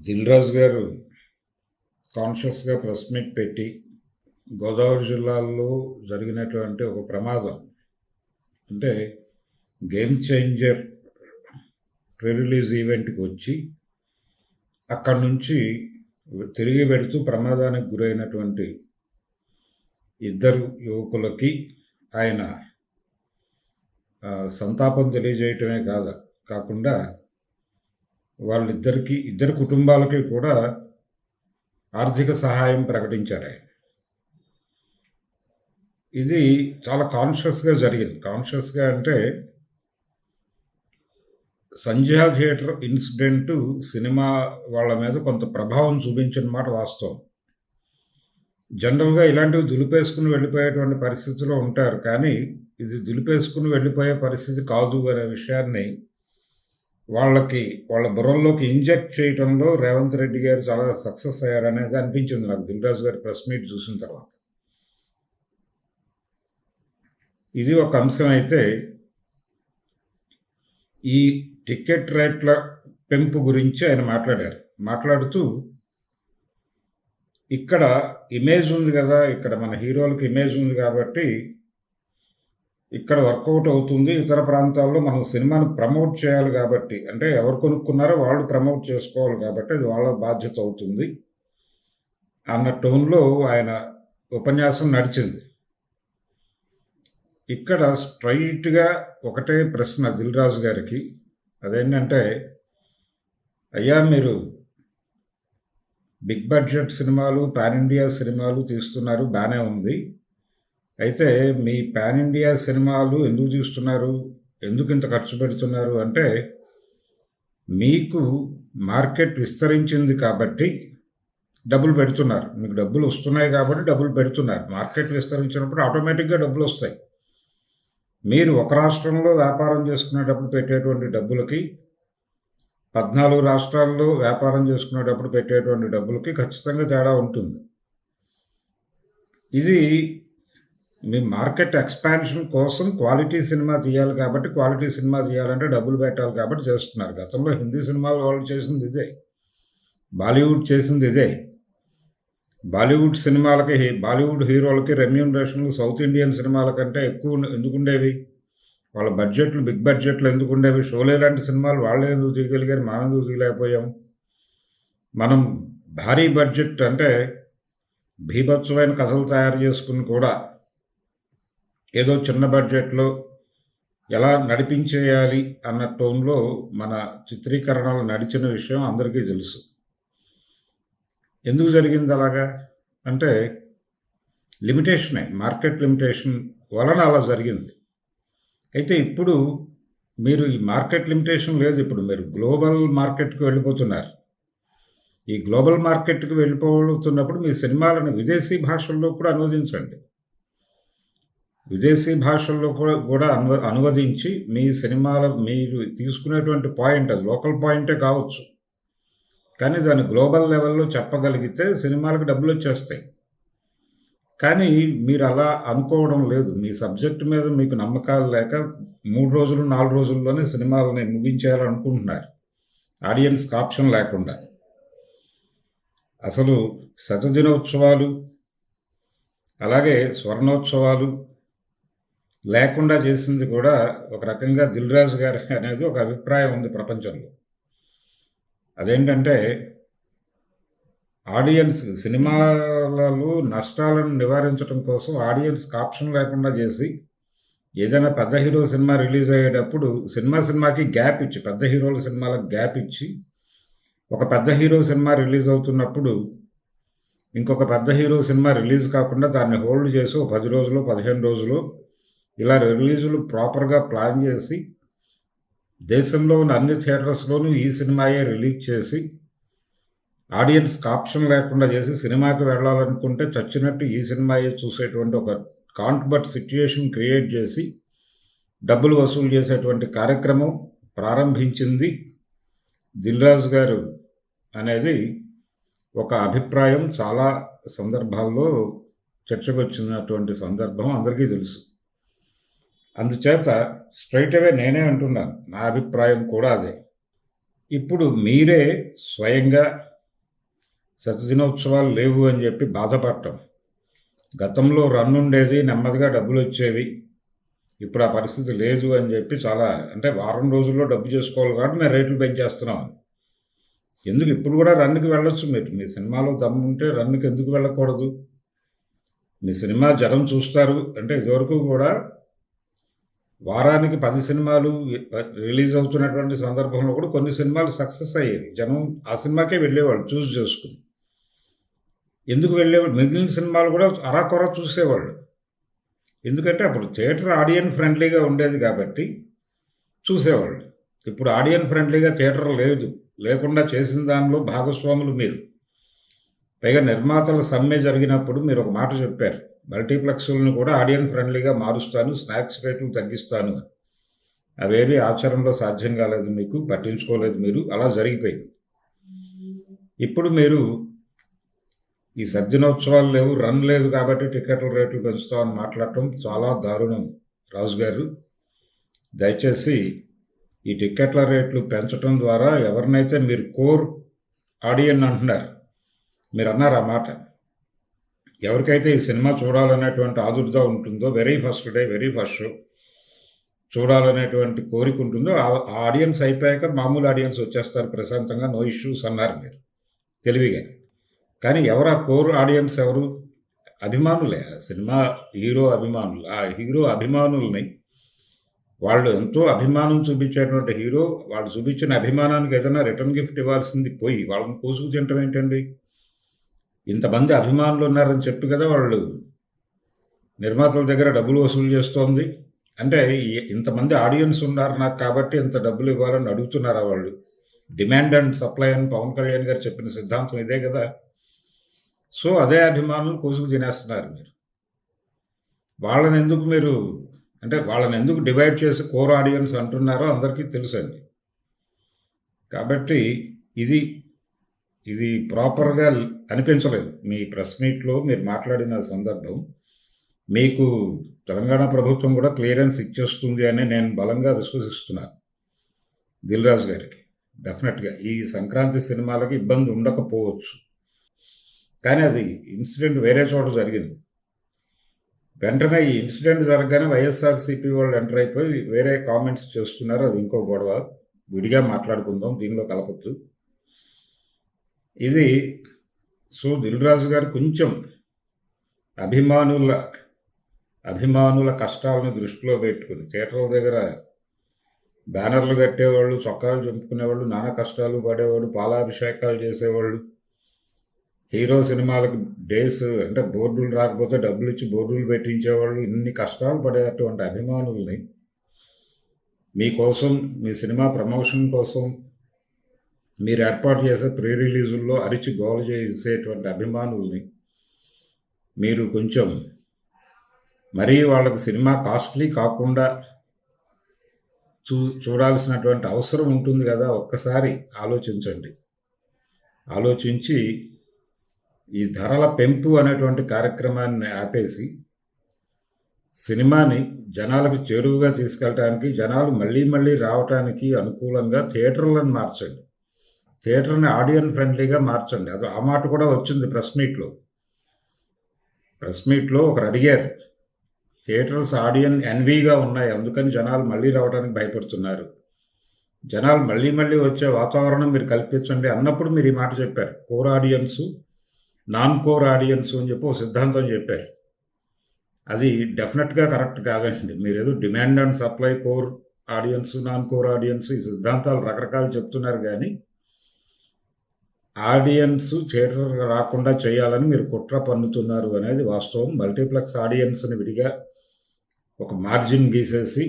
దిల్ రాజు గారు కాన్షియస్గా press meet పెట్టి గోదావరి జిల్లాలో జరిగినటువంటి ఒక ప్రమాదం అంటే గేమ్ చేంజర్ ప్రీ రిలీజ్ ఈవెంట్కి వచ్చి అక్కడి నుంచి తిరిగి పెడుతూ ప్రమాదానికి గురైనటువంటి ఇద్దరు యువకులకి ఆయన సంతాపం తెలియజేయటమే కాకుండా వాళ్ళిద్దరికి ఇద్దరు కుటుంబాలకి కూడా ఆర్థిక సహాయం ప్రకటించారు ఆయన. ఇది చాలా కాన్షియస్గా జరిగింది. కాన్షియస్గా అంటే సంధ్యా థియేటర్ ఇన్సిడెంట్ సినిమా వాళ్ళ మీద కొంత ప్రభావం చూపించిన మాట వాస్తవం. జనరల్గా ఇలాంటివి దులిపేసుకుని వెళ్ళిపోయేటువంటి పరిస్థితిలో ఉంటారు, కానీ ఇది దులిపేసుకుని వెళ్ళిపోయే పరిస్థితి కాదు అనే విషయాన్ని వాళ్ళ బుర్రల్లోకి ఇంజెక్ట్ చేయడంలో రేవంత్ రెడ్డి గారు చాలా సక్సెస్ అయ్యారనేది అనిపించింది నాకు దిల్ రాజు గారి ప్రెస్ మీట్ చూసిన తర్వాత. ఇది ఒక అంశం అయితే, ఈ టికెట్ రేట్ల పెంపు గురించి ఆయన మాట్లాడుతూ ఇక్కడ ఇమేజ్ ఉంది కదా, ఇక్కడ మన హీరోలకు ఇమేజ్ ఉంది కాబట్టి ఇక్కడ వర్కౌట్ అవుతుంది, ఇతర ప్రాంతాల్లో మనం సినిమాను ప్రమోట్ చేయాలి కాబట్టి, అంటే ఎవరు కొనుక్కున్నారో వాళ్ళు ప్రమోట్ చేసుకోవాలి కాబట్టి అది వాళ్ళ బాధ్యత అవుతుంది అన్న టోన్లో ఆయన ఉపన్యాసం నడిచింది. ఇక్కడ స్ట్రైట్గా ఒకటే ప్రశ్న దిల్ రాజు గారికి, అదేంటంటే, అయ్యా మీరు బిగ్ బడ్జెట్ సినిమాలు పాన్ ఇండియా సినిమాలు తీస్తున్నారు, బాగానే ఉంది, అయితే మీ పాన్ ఇండియా సినిమాలు ఎందుకు తీస్తున్నారు, ఎందుకు ఇంత ఖర్చు పెడుతున్నారు అంటే, మీకు మార్కెట్ విస్తరించింది కాబట్టి డబ్బులు పెడుతున్నారు, మీకు డబ్బులు వస్తున్నాయి కాబట్టి డబ్బులు పెడుతున్నారు. మార్కెట్ విస్తరించినప్పుడు ఆటోమేటిక్గా డబ్బులు వస్తాయి. మీరు ఒక రాష్ట్రంలో వ్యాపారం చేసుకునేటప్పుడు పెట్టేటువంటి డబ్బులకి 14 రాష్ట్రాల్లో వ్యాపారం చేసుకునేటప్పుడు పెట్టేటువంటి డబ్బులకి ఖచ్చితంగా తేడా ఉంటుంది. ఇది మీ మార్కెట్ ఎక్స్పాన్షన్ కోసం క్వాలిటీ సినిమా తీయాలి కాబట్టి, క్వాలిటీ సినిమా తీయాలంటే డబ్బులు పెట్టాలి కాబట్టి చేస్తున్నారు. గతంలో హిందీ సినిమాలు వాళ్ళు చేసింది ఇదే, బాలీవుడ్ చేసింది ఇదే. బాలీవుడ్ సినిమాలకి, బాలీవుడ్ హీరోలకి రెమ్యూనరేషన్లు సౌత్ ఇండియన్ సినిమాల కంటే ఎక్కువ ఎందుకు ఉండేవి? వాళ్ళ బడ్జెట్లు బిగ్ బడ్జెట్లు ఎందుకు ఉండేవి? షోలే లాంటి సినిమాలు వాళ్ళే ఎందుకు తీయగలిగారు, మనం ఎందుకు తీయలేకపోయాం? మనం భారీ బడ్జెట్ అంటే భీభత్సమైన కథలు తయారు చేసుకుని కూడా ఏదో చిన్న బడ్జెట్లో ఎలా నడిపించేయాలి అన్న టోన్లో మన చిత్రీకరణలు నడిచిన విషయం అందరికీ తెలుసు. ఎందుకు జరిగింది అలాగా అంటే లిమిటేషనే, మార్కెట్ లిమిటేషన్ వలన అలా జరిగింది. అయితే ఇప్పుడు మీరు ఈ మార్కెట్ లిమిటేషన్ లేదు, ఇప్పుడు మీరు గ్లోబల్ మార్కెట్కి వెళ్ళిపోతున్నారు. ఈ గ్లోబల్ మార్కెట్కి వెళ్ళిపోతున్నప్పుడు మీ సినిమాలను విదేశీ భాషల్లో కూడా అనువదించండి. విదేశీ భాషల్లో కూడా అనువదించి మీ సినిమాల మీరు తీసుకునేటువంటి పాయింట్, అది లోకల్ పాయింటే కావచ్చు, కానీ దాన్ని గ్లోబల్ లెవెల్లో చెప్పగలిగితే సినిమాలకు డబ్బులు వచ్చేస్తాయి. కానీ మీరు అలా అనుకోవడం లేదు. మీ సబ్జెక్టు మీద మీకు నమ్మకాలు లేక 3 రోజులు 4 రోజుల్లోనే సినిమాలని ముగించేయాలనుకుంటున్నారు, ఆడియన్స్కి ఆప్షన్ లేకుండా. అసలు శతదినోత్సవాలు అలాగే స్వర్ణోత్సవాలు లేకుండా చేసింది కూడా ఒక రకంగా దిల్ రాజు గారు అనేది ఒక అభిప్రాయం ఉంది ప్రపంచంలో. అదేంటంటే, ఆడియన్స్ సినిమాలలో నష్టాలను నివారించడం కోసం ఆడియన్స్కి ఆప్షన్ లేకుండా చేసి, ఏదైనా పెద్ద హీరో సినిమా రిలీజ్ అయ్యేటప్పుడు సినిమాకి గ్యాప్ ఇచ్చి, పెద్ద హీరోల సినిమాలకు గ్యాప్ ఇచ్చి, ఒక పెద్ద హీరో సినిమా రిలీజ్ అవుతున్నప్పుడు ఇంకొక పెద్ద హీరో సినిమా రిలీజ్ కాకుండా దాన్ని హోల్డ్ చేసి 10 రోజులు 15 రోజులు ఇలా రిలీజులు ప్రాపర్గా ప్లాన్ చేసి దేశంలో ఉన్న అన్ని థియేటర్స్లోనూ ఈ సినిమాయే రిలీజ్ చేసి ఆడియన్స్కి ఆప్షన్ లేకుండా చేసి సినిమాకి వెళ్ళాలనుకుంటే చచ్చినట్టు ఈ సినిమాయే చూసేటువంటి ఒక కాంట్ బట్ సిచ్యుయేషన్ క్రియేట్ చేసి డబ్బులు వసూలు చేసేటువంటి కార్యక్రమం ప్రారంభించింది దిల్ రాజు గారు అనేది ఒక అభిప్రాయం చాలా సందర్భాల్లో చర్చకు వచ్చినటువంటి సందర్భం అందరికీ తెలుసు. అందుచేత స్ట్రైట్ అవే నేనే అంటున్నాను, నా అభిప్రాయం కూడా అదే. ఇప్పుడు మీరే స్వయంగా శతదినోత్సవాలు లేవు అని చెప్పి బాధపడటం. గతంలో రన్ ఉండేది, నెమ్మదిగా డబ్బులు వచ్చేవి, ఇప్పుడు ఆ పరిస్థితి లేదు అని చెప్పి చాలా అంటే వారం రోజుల్లో డబ్బు చేసుకోవాలి కాబట్టి మేము రేట్లు పెంచేస్తున్నాం. ఎందుకు ఇప్పుడు కూడా రన్కి వెళ్ళొచ్చు మీరు, మీ సినిమాలో దమ్ముంటే రన్కి ఎందుకు వెళ్ళకూడదు? మీ సినిమా జనం చూస్తారు అంటే ఇదివరకు కూడా వారానికి 10 సినిమాలు రిలీజ్ అవుతున్నటువంటి సందర్భంలో కూడా కొన్ని సినిమాలు సక్సెస్ అయ్యేవి, జనం ఆ సినిమాకే వెళ్ళేవాళ్ళు చూస్ చేసుకుని. ఎందుకు వెళ్ళేవాళ్ళు? మిగిలిన సినిమాలు కూడా అరాకొర చూసేవాళ్ళు. ఎందుకంటే అప్పుడు థియేటర్ ఆడియన్ ఫ్రెండ్లీగా ఉండేది కాబట్టి చూసేవాళ్ళు. ఇప్పుడు ఆడియన్ ఫ్రెండ్లీగా థియేటర్ లేదు, లేకుండా చేసిన దానిలో భాగస్వాములు మీరు. పైగా నిర్మాతల సమ్మె జరిగినప్పుడు మీరు ఒక మాట చెప్పారు, మల్టీప్లెక్స్లను కూడా ఆడియన్ ఫ్రెండ్లీగా మారుస్తాను, స్నాక్స్ రేట్లు తగ్గిస్తాను. అవేవి ఆచరణలో సాధ్యం కాలేదు, మీకు పట్టించుకోలేదు మీరు, అలా జరిగిపోయింది. ఇప్పుడు మీరు ఈ సద్దినోత్సవాలు లేవు, రన్ లేదు కాబట్టి టికెట్ల రేట్లు పెంచుతామని మాట్లాడటం చాలా దారుణం రాజు గారు. దయచేసి ఈ టికెట్ల రేట్లు పెంచడం ద్వారా ఎవరినైతే మీరు కోర్ ఆడియన్ అంటున్నారు, మీరు అన్నారు ఆ మాట, ఎవరికైతే ఈ సినిమా చూడాలనేటువంటి ఆదుర్దా ఉంటుందో, very first day very first show చూడాలనేటువంటి కోరిక ఉంటుందో ఆ ఆడియన్స్ అయిపోయాక మామూలు ఆడియన్స్ వచ్చేస్తారు ప్రశాంతంగా, నో ఇష్యూస్ అన్నారు మీరు తెలివిగా. కానీ ఎవరు ఆ కోర్ ఆడియన్స్? ఎవరు? అభిమానులే, సినిమా హీరో అభిమానులు. ఆ హీరో అభిమానుల్ని, వాళ్ళు ఎంతో అభిమానం చూపించేటువంటి హీరో, వాళ్ళు చూపించిన అభిమానానికి ఏదైనా రిటర్న్ గిఫ్ట్ ఇవ్వాల్సింది పోయి వాళ్ళని కోసుకు తింటం ఏంటండి? ఇంతమంది అభిమానులు ఉన్నారని చెప్పి కదా వాళ్ళు నిర్మాతల దగ్గర డబ్బులు వసూలు చేస్తోంది. అంటే ఇంతమంది ఆడియన్స్ ఉన్నారు నాకు కాబట్టి ఇంత డబ్బులు ఇవ్వాలని అడుగుతున్నారా వాళ్ళు? డిమాండ్ అండ్ సప్లై అని పవన్ కళ్యాణ్ గారు చెప్పిన సిద్ధాంతం ఇదే కదా. సో అదే అభిమానులు కోసుకు తినేస్తున్నారు మీరు. వాళ్ళని ఎందుకు మీరు అంటే వాళ్ళని ఎందుకు డివైడ్ చేసి కోర్ ఆడియన్స్ అంటున్నారో అందరికీ తెలుసండి. కాబట్టి ఇది ప్రాపర్గా అనిపించలేదు. మీ ప్రెస్ మీట్లో మీరు మాట్లాడిన సందర్భం మీకు తెలంగాణ ప్రభుత్వం కూడా క్లియరెన్స్ ఇచ్చేస్తుంది అని నేను బలంగా విశ్వసిస్తున్నాను. దిల్ రాజు గారికి డెఫినెట్గా ఈ సంక్రాంతి సినిమాలకి ఇబ్బంది ఉండకపోవచ్చు, కానీ అది ఇన్సిడెంట్ వేరే చోట జరిగింది. వెంటనే ఈ ఇన్సిడెంట్ జరగగానే వైఎస్ఆర్సీపీ వాళ్ళు ఎంటర్ అయిపోయి వేరే కామెంట్స్ చేస్తున్నారు. అది ఇంకో గొడవ, విడిగా మాట్లాడుకుందాం, దీనిలో కలపచ్చు ఇది. సో దిల్ రాజు గారు కొంచెం అభిమానుల కష్టాలను దృష్టిలో పెట్టుకుని థియేటర్ల దగ్గర బ్యానర్లు కట్టేవాళ్ళు, చొక్కాలు చంపుకునేవాళ్ళు, నానా కష్టాలు పడేవాళ్ళు, పాలాభిషేకాలు చేసేవాళ్ళు, హీరో సినిమాలకు డేస్ అంటే బోర్డులు రాకపోతే డబ్బులు ఇచ్చి బోర్డులు పెట్టించేవాళ్ళు, ఇన్ని కష్టాలు పడేటువంటి అభిమానుల్ని మీకోసం, మీ సినిమా ప్రమోషన్ కోసం మీరు ఏర్పాటు చేసే ప్రీ రిలీజుల్లో అరిచి గోల చేసేటువంటి అభిమానుల్ని మీరు కొంచెం మరీ వాళ్ళకి సినిమా కాస్ట్లీ కాకుండా చూడాల్సినటువంటి అవసరం ఉంటుంది కదా. ఒక్కసారి ఆలోచించండి. ఆలోచించి ఈ ధరల పెంపు అనేటువంటి కార్యక్రమాన్ని ఆపేసి సినిమాని జనాలకు చేరువుగా తీసుకెళ్ళటానికి, జనాలు మళ్ళీ రావటానికి అనుకూలంగా థియేటర్లను మార్చండి, థియేటర్ని ఆడియన్ ఫ్రెండ్లీగా మార్చండి. అది ఆ మాట కూడా వచ్చింది ప్రెస్ మీట్లో ఒకరు అడిగారు, థియేటర్స్ ఆడియన్ ఎన్వీగా ఉన్నాయి, అందుకని జనాలు మళ్ళీ రావడానికి భయపడుతున్నారు, జనాలు మళ్ళీ వచ్చే వాతావరణం మీరు కల్పించండి అన్నప్పుడు మీరు ఈ మాట చెప్పారు. Core audience, non core audience అని చెప్పి ఒక సిద్ధాంతం చెప్పారు. అది డెఫినెట్గా కరెక్ట్ కాదండి. మీరు ఏదో demand and supply, core audience, non core audience, ఈ సిద్ధాంతాలు రకరకాలు చెప్తున్నారు, కానీ ఆడియన్స్ థియేటర్ రాకుండా చేయాలని మీరు కుట్ర పన్నుతున్నారు అనేది వాస్తవం. మల్టీప్లెక్స్ ఆడియన్స్ని విడిగా ఒక మార్జిన్ గీసేసి,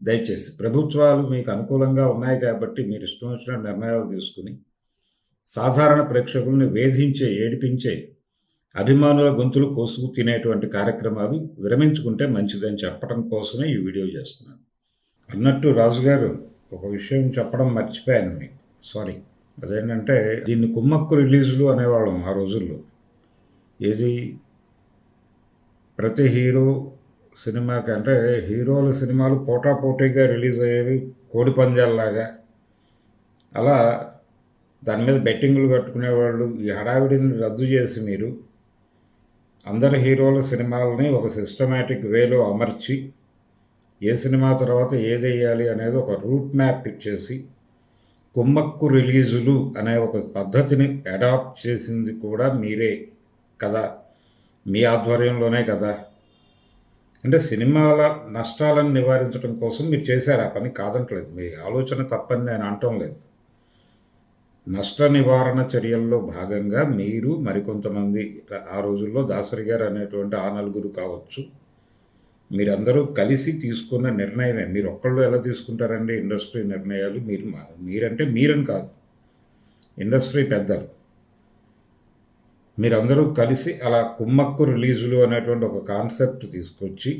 దయచేసి ప్రభుత్వాలు మీకు అనుకూలంగా ఉన్నాయి కాబట్టి మీరు ఇష్టం వచ్చిన నిర్ణయాలు తీసుకుని సాధారణ ప్రేక్షకుల్ని వేధించే, ఏడిపించే, అభిమానుల గొంతులు కోసుకు తినేటువంటి కార్యక్రమాలు విరమించుకుంటే మంచిదని చెప్పడం కోసమే ఈ వీడియో చేస్తున్నాను. అన్నట్టు రాజుగారు ఒక విషయం చెప్పడం మర్చిపోయాను మీకు, సారీ. అదేంటంటే దీన్ని కుమ్మక్కు రిలీజులు అనేవాళ్ళం ఆ రోజుల్లో. ఏది ప్రతి హీరో సినిమాకి అంటే హీరోల సినిమాలు పోటాపోటీగా రిలీజ్ అయ్యేవి, కోడి పందాల్లాగా. అలా దాని మీద బెట్టింగులు కట్టుకునేవాళ్ళు. ఈ హడావిడిని రద్దు చేసి మీరు అందరు హీరోల సినిమాలని ఒక సిస్టమేటిక్ వేలో అమర్చి ఏ సినిమా తర్వాత ఏది వేయాలి అనేది ఒక రూట్ మ్యాప్ ఇచ్చేసి కుమ్మక్కు రిలీజులు అనే ఒక పద్ధతిని అడాప్ట్ చేసింది కూడా మీరే కదా, మీ ఆధ్వర్యంలోనే కదా. అంటే సినిమాల నష్టాలను నివారించడం కోసం మీరు చేశారు ఆ పని, కాదంటలేదు. మీ ఆలోచన తప్పని నేను అనటం లేదు. నష్ట నివారణ చర్యల్లో భాగంగా మీరు మరికొంతమంది, ఆ రోజుల్లో దాసరి గారు అనేటువంటి ఆ నలుగురు కావచ్చు, మీరందరూ కలిసి తీసుకున్న నిర్ణయమే. మీరు ఒక్కళ్ళు ఎలా తీసుకుంటారండి ఇండస్ట్రీ నిర్ణయాలు? మీరంటే మీరని కాదు, ఇండస్ట్రీ పెద్దలు మీరందరూ కలిసి అలా కుమ్మక్కు రిలీజులు అనేటువంటి ఒక కాన్సెప్ట్ తీసుకొచ్చి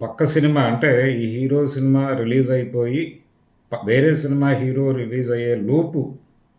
పక్క సినిమా అంటే ఈ హీరో సినిమా రిలీజ్ అయిపోయి వేరే సినిమా హీరో రిలీజ్ అయ్యే లోపు